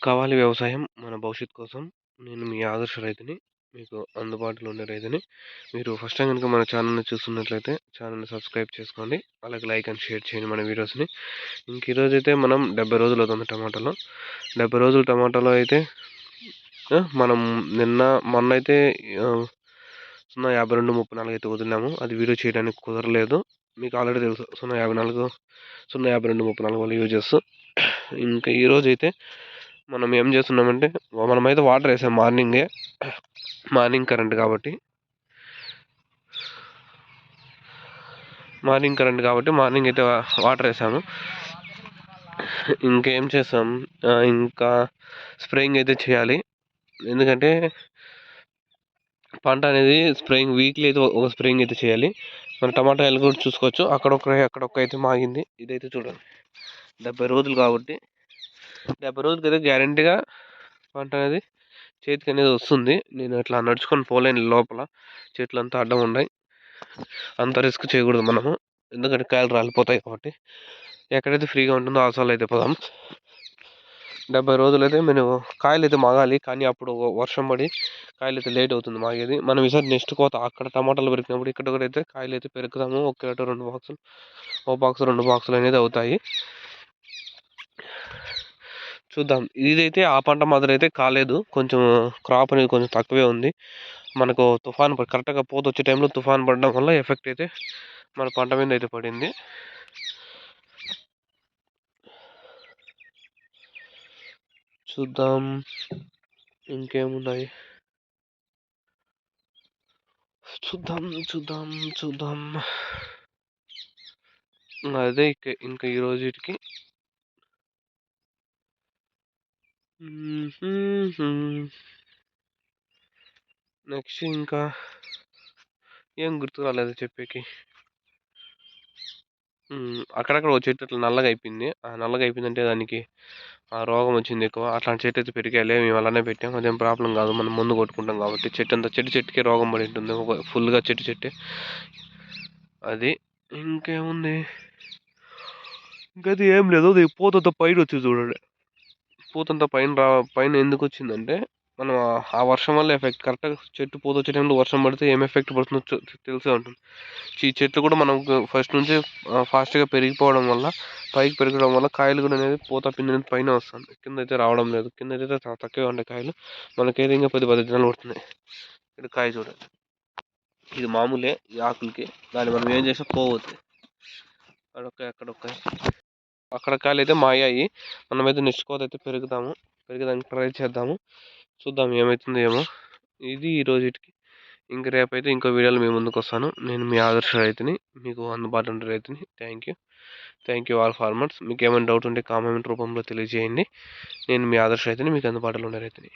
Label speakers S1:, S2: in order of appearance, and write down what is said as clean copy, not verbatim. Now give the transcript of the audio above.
S1: కావాలి వ్యవసాయం మన భవిష్యత్తు కోసం. నేను మీ ఆదర్శ రైతుని. మీకు అందుబాటులో ఉండే రైతుని. మీరు ఫస్ట్ టైం గనుక మన ఛానెల్‌ని చూస్తున్నట్లయితే ఛానెల్‌ని సబ్స్క్రైబ్ చేసుకోండి. అలాగే లైక్ అండ్ షేర్ చేయండి మన వీడియోస్‌ని. ఈరోజైతే మనం 70 రోజులు అవుతుంది టమాటాలో. 70 రోజులు టమాటాలో అయితే మనం మొన్నైతే 0.52, 34 అయితే వదిలినాము. అది వీడియో చేయడానికి కుదరలేదు. మీకు ఆల్రెడీ తెలుసు 0.54, 0.52, 34 వల్ల యూజెస్. ఇంకా ఈరోజైతే మనం ఏం చేస్తున్నామంటే మనమైతే వాటర్ వేసాం మార్నింగ్ కరెంట్ కాబట్టి మార్నింగ్ అయితే వాటర్ వేసాము. ఇంకేం చేసాం, ఇంకా స్ప్రేయింగ్ అయితే చేయాలి. ఎందుకంటే పంట అనేది స్ప్రేయింగ్ వీక్లీ అయితే ఒక స్ప్రేయింగ్ అయితే చేయాలి. మన టమాటాలు కూడా చూసుకోవచ్చు. అక్కడొక్క అయితే మాగింది. ఇదైతే చూడండి 70 రోజులు కాబట్టి 70 రోజులకి అయితే గ్యారంటీగా పంట అనేది చేతికి అనేది వస్తుంది. నేను ఇట్లా నడుచుకొని పోలేను, లోపల చెట్లు అంతా అడ్డం ఉన్నాయి. అంత రిస్క్ చేయకూడదు మనము, ఎందుకంటే కాయలు రాలిపోతాయి కాబట్టి. ఎక్కడైతే ఫ్రీగా ఉంటుందో ఆ సార్లు అయితే పోదాం. 70 రోజులు అయితే మేము కాయలు అయితే మాగాలి, కానీ అప్పుడు వర్షం పడి కాయలు అయితే లేట్ అవుతుంది మాగేది. మనం ఈసారి నెక్స్ట్ కోత అక్కడ టమాటాలు పెరిగినప్పుడు ఇక్కడ కూడా అయితే కాయలు అయితే పెరుగుతాము. 1-2 బాక్సులు, ఒక బాక్స్ 2 బాక్సులు అనేది అవుతాయి. చూద్దాం. ఇదైతే ఆ పంట మాదిరి అయితే కాలేదు. కొంచెం క్రాప్ అనేది కొంచెం తక్కువే ఉంది. మనకు కరెక్ట్గా పూత వచ్చే టైంలో తుఫాన్ పడడం వల్ల ఎఫెక్ట్ అయితే మన పంట మీద అయితే పడింది. చూద్దాం ఇంకేమున్నాయి. చూద్దాం. అదే ఇంకా ఈ రోజుకి నెక్స్ట్ ఇంకా ఏం గుర్తు రాలేదు చెప్పేకి. అక్కడక్కడ ఒక చెట్టు అట్లా నల్లగా అయిపోయింది. నల్లగా అయిపోయిందంటే దానికి రోగం వచ్చింది ఎక్కువ. అట్లాంటి చెట్టు అయితే పెరిగాయి. మేము అలానే పెట్టాం. అదేం ప్రాబ్లం కాదు, మనం ముందు కొట్టుకుంటాం కాబట్టి. చెట్టుకే రోగం పడి ఉంటుంది ఫుల్గా చెట్టే. అది ఇంకేముంది, ఇంకైతే ఏం లేదు. పూతంతా పైన వచ్చి చూడండి. పూతంతా పైన ఎందుకు వచ్చిందంటే మనం ఆ వర్షం వల్ల ఎఫెక్ట్. కరెక్ట్గా చెట్టు పూత వచ్చే టైంలో వర్షం పడితే ఏం ఎఫెక్ట్ పడుతుందో తెలిసే ఉంటుంది. ఈ చెట్లు కూడా మనం ఫస్ట్ నుంచి ఫాస్ట్గా పెరిగిపోవడం వల్ల, పైకి పెరగడం వల్ల కాయలు కూడా అనేది పూత పిండి అనేది పైన వస్తుంది. కింద అయితే రావడం లేదు. కింద అయితే తక్కువే ఉంటాయి కాయలు. మనకైతే ఇంకా 10 దినాలు పడుతున్నాయి. ఇక్కడ కాయ చూడండి, ఇది మామూలే ఈ ఆకులకి. దాన్ని మనం ఏం చేసినా పోవద్దు. అక్కడ కాయలు అయితే మాయాయి. మనమైతే నెక్స్ట్ కోత అయితే పెరిగడానికి ట్రై చేద్దాము. చూద్దాం ఏమవుతుందో ఏమో. ఇది ఈ రోజుకి. ఇంక రేపైతే ఇంకో వీడియోలో మీ ముందుకు వస్తాను. నేను మీ ఆదర్శ రైతుని, మీకు అందుబాటులో ఉండే రైతుని. Thank you all farmers. మీకు ఏమైనా డౌట్ ఉంటే కామెంట్ రూపంలో తెలియజేయండి. నేను మీ ఆదర్శ రైతుని, మీకు అందుబాటులో ఉండే రైతుని.